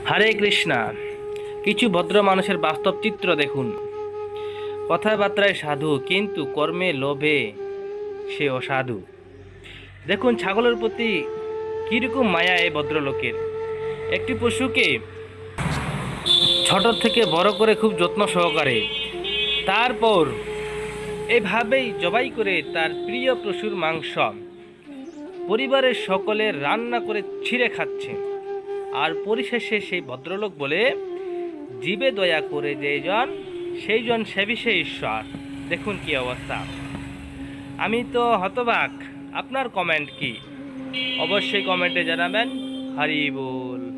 হরে কৃষ্ণা। কিছু ভদ্র মানুষের বাস্তব চিত্র দেখুন। কথাবার্তায় সাধু, কিন্তু কর্মে লোভে সে অসাধু। দেখুন ছাগলের প্রতি কিরকম মায়া এই ভদ্রলোকের। একটি পশুকে ছোট থেকে বড় করে খুব যত্ন সহকারে, তারপর এভাবেই জবাই করে তার প্রিয় পশুর মাংস পরিবারের সকলে রান্না করে ছিঁড়ে খাচ্ছে। আর পরিশেষে সেই ভদ্রলোক বলে, জীবে দয়া করে যেজন সেইজন সেবী সে ঈশ্বর। দেখুন কি অবস্থা। আমি তো হতবাক। আপনার কমেন্ট কি? অবশ্যই কমেন্টে জানাবেন। হরি বল।